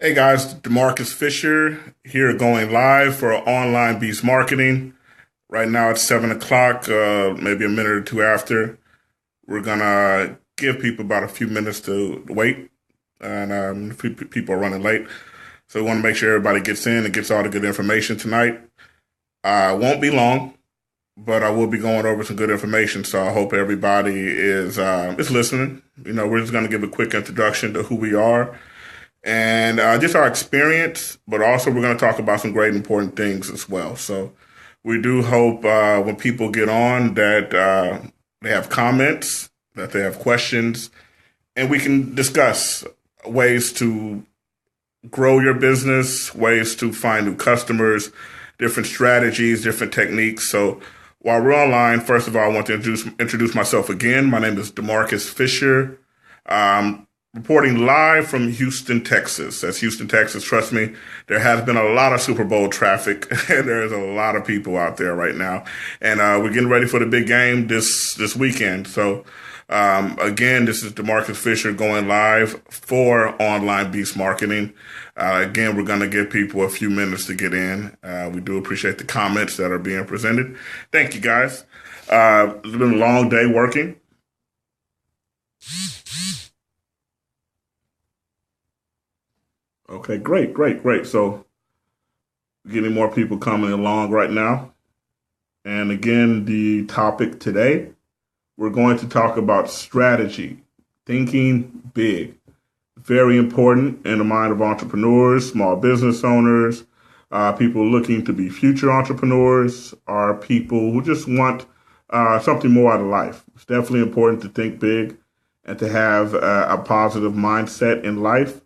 Hey guys, DeMarcus Fisher here going live for Online Beast Marketing. Right now it's 7 o'clock, maybe a minute or two after. We're gonna give people about a few minutes to wait, and people are running late. So we want to make sure everybody gets in and gets all the good information tonight. Won't be long, but I will be going over some good information. So I hope everybody is listening. We're just gonna give a quick introduction to who we are and just our experience, but also we're going to talk about some great important things as well. So we do hope when people get on that they have comments, that they have questions, and we can discuss ways to grow your business, ways to find new customers, different strategies, different techniques. So while we're online, first of all, I want to introduce myself again. My name is DeMarcus Fisher. Reporting live from Houston, Texas. That's Houston, Texas. Trust me, there has been a lot of Super Bowl traffic, and there's a lot of people out there right now. And we're getting ready for the big game this weekend. So again, this is DeMarcus Fisher going live for Online Beast Marketing. Again, we're going to give people a few minutes to get in. We do appreciate the comments that are being presented. Thank you, guys. It's been a long day working. Okay, great. So getting more people coming along right now. And again, the topic today, we're going to talk about strategy, thinking big. Very important in the mind of entrepreneurs, small business owners, people looking to be future entrepreneurs, or people who just want something more out of life. It's definitely important to think big and to have a positive mindset in life,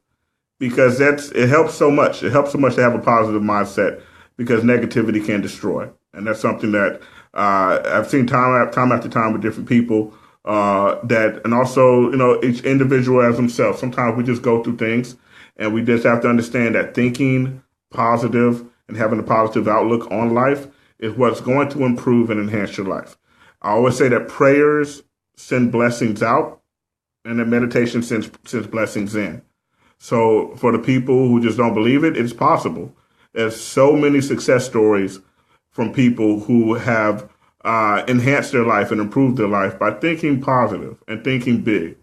because it helps so much. It helps so much to have a positive mindset, because negativity can destroy. And that's something that I've seen time after time with different people, and also, each individual as themselves. Sometimes we just go through things, and we just have to understand that thinking positive and having a positive outlook on life is what's going to improve and enhance your life. I always say that prayers send blessings out, and that meditation sends blessings in. So for the people who just don't believe it, it's possible. There's so many success stories from people who have enhanced their life and improved their life by thinking positive and thinking big.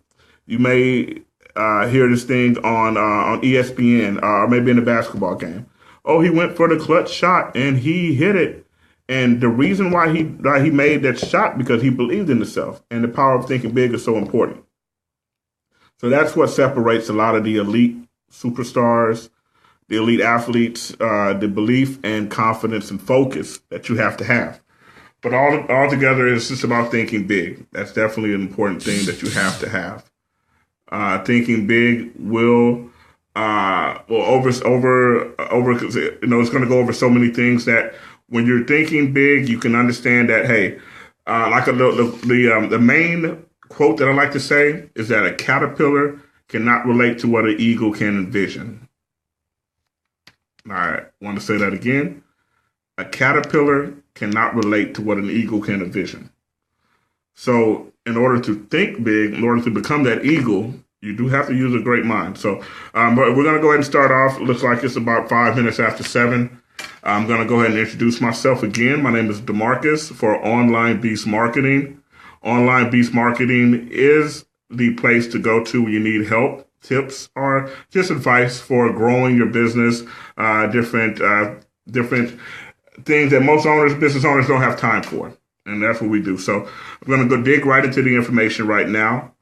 You may hear this thing on ESPN, or maybe in a basketball game. Oh, he went for the clutch shot and he hit it. And the reason why he made that shot, because he believed in himself. And the power of thinking big is so important. So that's what separates a lot of the elite superstars, the elite athletes, the belief and confidence and focus that you have to have. But all together, it's just about thinking big. That's definitely an important thing that you have to have. Thinking big will it's going to go over so many things that when you're thinking big, you can understand that, hey, the main quote that I like to say is that a caterpillar cannot relate to what an eagle can envision. I want to say that again. A caterpillar cannot relate to what an eagle can envision. So in order to think big, in order to become that eagle, you do have to use a great mind. So but we're going to go ahead and start off. It looks like it's about 5 minutes after 7. I'm going to go ahead and introduce myself again. My name is DeMarcus for Online Beast Marketing. Online Beast Marketing is the place to go to when you need help, tips, or just advice for growing your business, different things that most business owners don't have time for. And that's what we do. So I'm going to go dig right into the information right now.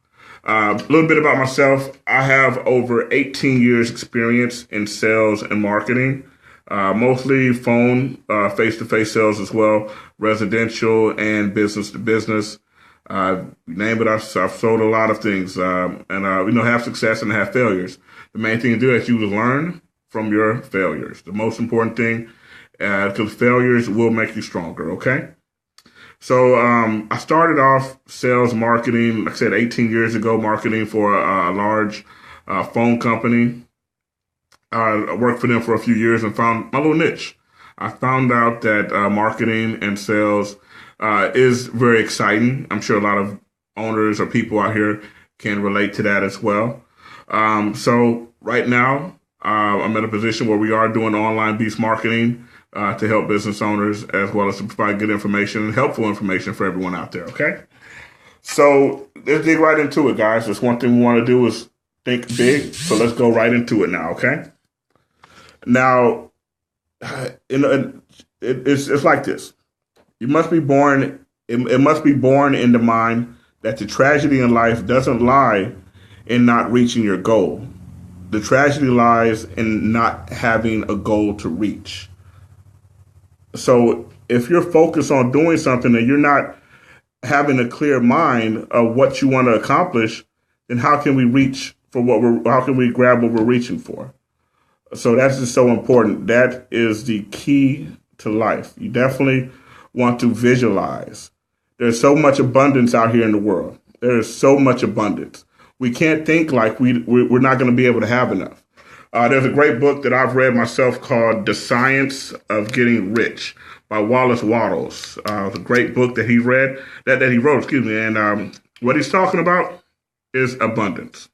A little bit about myself. I have over 18 years experience in sales and marketing, mostly phone, face-to-face sales as well, residential and business-to-business. Name it, I've sold a lot of things, and have success and have failures. The main thing to do is you learn from your failures. The most important thing, because failures will make you stronger, okay? So I started off sales marketing, like I said, 18 years ago, marketing for a large phone company. I worked for them for a few years and found my little niche. I found out that marketing and sales is very exciting. I'm sure a lot of owners or people out here can relate to that as well. So right now, I'm in a position where we are doing online beast marketing to help business owners as well as to provide good information and helpful information for everyone out there. Okay. So let's dig right into it, guys. Just one thing we want to do is think big. So let's go right into it now. Okay. Now, it's like this. You must be born. It must be born in the mind that the tragedy in life doesn't lie in not reaching your goal. The tragedy lies in not having a goal to reach. So if you're focused on doing something and you're not having a clear mind of what you want to accomplish, then how can we reach for how can we grab what we're reaching for? So that's just so important. That is the key to life. You definitely want to visualize. There's so much abundance out here in the world. There is so much abundance. We can't think like we're not going to be able to have enough. There's a great book that I've read myself called The Science of Getting Rich by Wallace Wattles. It's a great book that he wrote, and what he's talking about is abundance.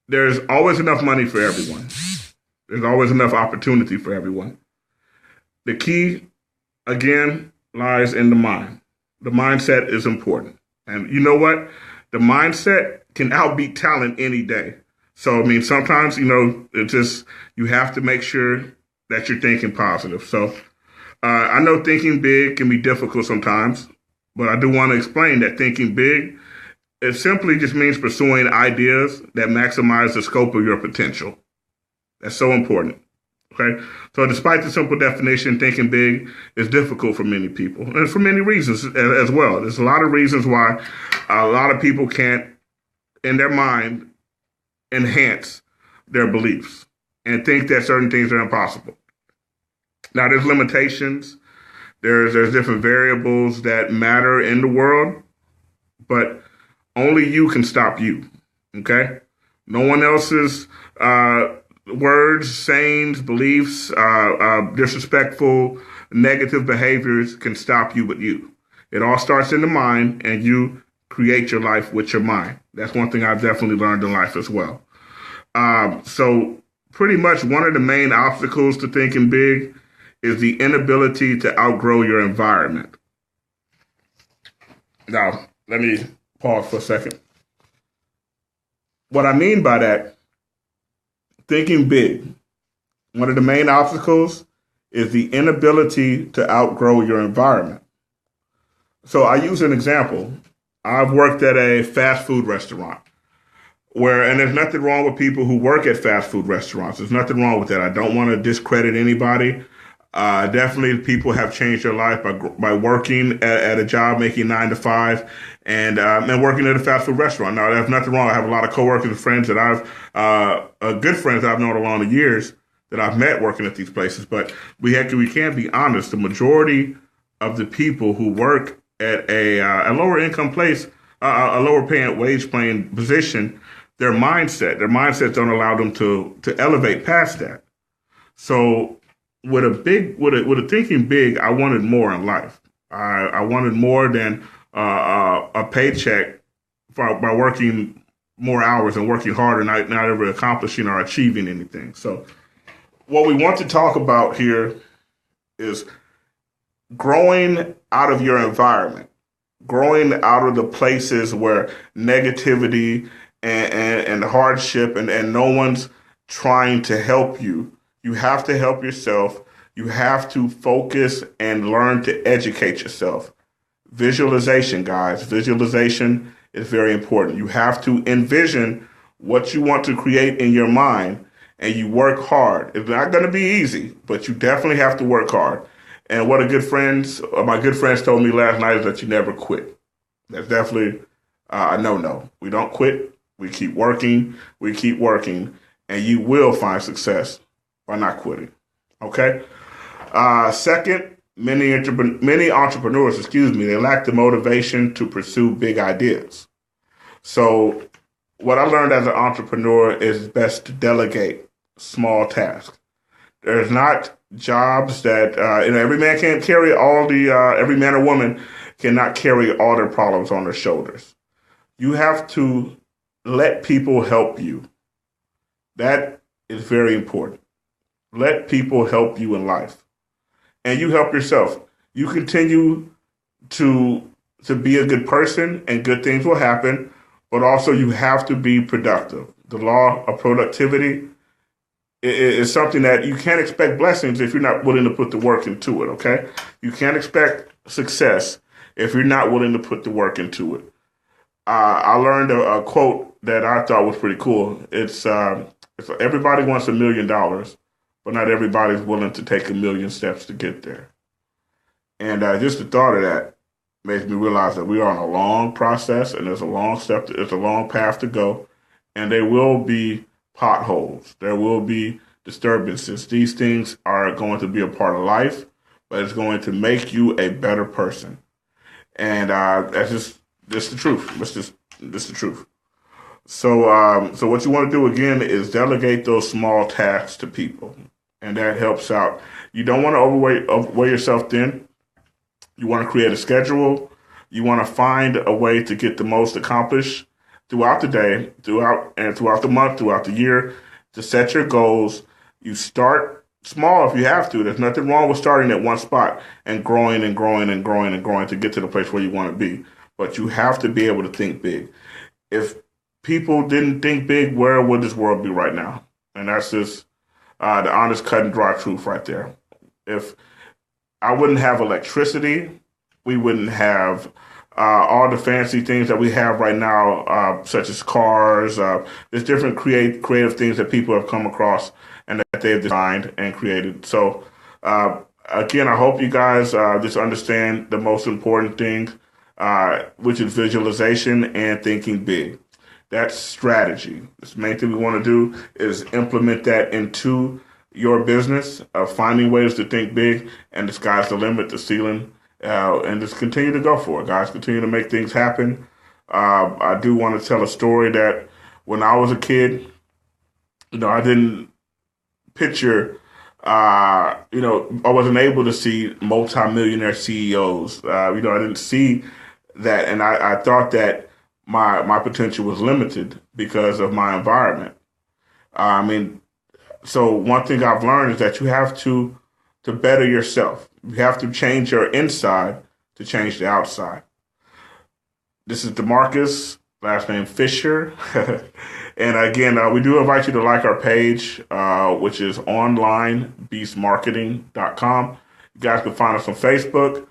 There's always enough money for everyone. There's always enough opportunity for everyone. The key, again, lies in the mind. The mindset is important. And you know what? The mindset can outbeat talent any day. So, I mean, sometimes, you have to make sure that you're thinking positive. So, I know thinking big can be difficult sometimes, but I do want to explain that thinking big, it simply just means pursuing ideas that maximize the scope of your potential. That's so important. Okay. So despite the simple definition, thinking big is difficult for many people, and for many reasons as well. There's a lot of reasons why a lot of people can't, in their mind, enhance their beliefs and think that certain things are impossible. Now, there's limitations. There's different variables that matter in the world, but only you can stop you. Okay. No one else's words, sayings, beliefs, disrespectful, negative behaviors can stop you but you. It all starts in the mind, and you create your life with your mind. That's one thing I've definitely learned in life as well. So pretty much one of the main obstacles to thinking big is the inability to outgrow your environment. Now, let me pause for a second. What I mean by that, thinking big, one of the main obstacles is the inability to outgrow your environment. So I use an example. I've worked at a fast food restaurant and there's nothing wrong with people who work at fast food restaurants. There's nothing wrong with that. I don't want to discredit anybody. Definitely people have changed their life by working at a job, making 9 to 5 and working at a fast food restaurant. Now, there's nothing wrong. I have a lot of coworkers and friends that good friends I've known along the years that I've met working at these places. But we can't be honest. The majority of the people who work at a lower income place, a lower paying wage paying position, their mindsets don't allow them to elevate past that. So with a thinking big, I wanted more in life. I wanted more than a paycheck by working more hours and working harder, not ever accomplishing or achieving anything. So what we want to talk about here is growing out of your environment, growing out of the places where negativity and hardship and no one's trying to help you. You have to help yourself. You have to focus and learn to educate yourself. Visualization, guys. Visualization is very important. You have to envision what you want to create in your mind, and you work hard. It's not going to be easy, but you definitely have to work hard. And what my good friends told me last night is that you never quit. That's definitely a no-no. We don't quit. We keep working. And you will find success by not quitting. Okay? Second, many entrepreneurs, they lack the motivation to pursue big ideas. So what I learned as an entrepreneur is best to delegate small tasks. There's not jobs that every man can't carry every man or woman cannot carry all their problems on their shoulders. You have to let people help you. That is very important. Let people help you in life, and you help yourself. You continue to be a good person, and good things will happen. But also, you have to be productive. The law of productivity is something that you can't expect blessings if you're not willing to put the work into it. Okay, you can't expect success if you're not willing to put the work into it. I learned a quote that I thought was pretty cool. It's everybody wants $1 million, but not everybody's willing to take 1 million steps to get there. And just the thought of that makes me realize that we are on a long process, and there's a long step. It's a long path to go, and there will be potholes. There will be disturbances. These things are going to be a part of life, but it's going to make you a better person. And that's just the truth. That's the truth. So what you want to do again is delegate those small tasks to people, and that helps out. You don't want to overweigh yourself thin. You want to create a schedule. You want to find a way to get the most accomplished throughout the day, throughout the month, throughout the year, to set your goals. You start small if you have to. There's nothing wrong with starting at one spot and growing and growing and growing and growing to get to the place where you want to be. But you have to be able to think big. If people didn't think big, where would this world be right now? And that's just the honest, cut and dry truth right there. If I wouldn't have electricity, we wouldn't have all the fancy things that we have right now, such as cars. There's different creative things that people have come across and that they've designed and created. So again, I hope you guys just understand the most important thing, which is visualization and thinking big. That's strategy. The main thing we want to do is implement that into your business, finding ways to think big, and the sky's the limit, the ceiling, and just continue to go for it, guys. Continue to make things happen. I do want to tell a story that when I was a kid, I didn't picture, I wasn't able to see multimillionaire CEOs. I didn't see that, and I thought that my potential was limited because of my environment. So one thing I've learned is that you have to better yourself. You have to change your inside to change the outside. This is DeMarcus, last name Fisher. And again, we do invite you to like our page, which is onlinebeastmarketing.com. You guys can find us on Facebook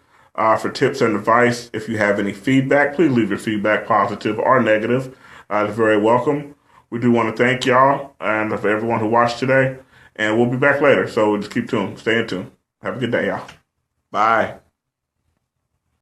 for tips and advice. If you have any feedback, please leave your feedback, positive or negative. It's very welcome. We do want to thank y'all and for everyone who watched today. And we'll be back later. So just keep tuned. Stay in tune. Have a good day, y'all. Bye.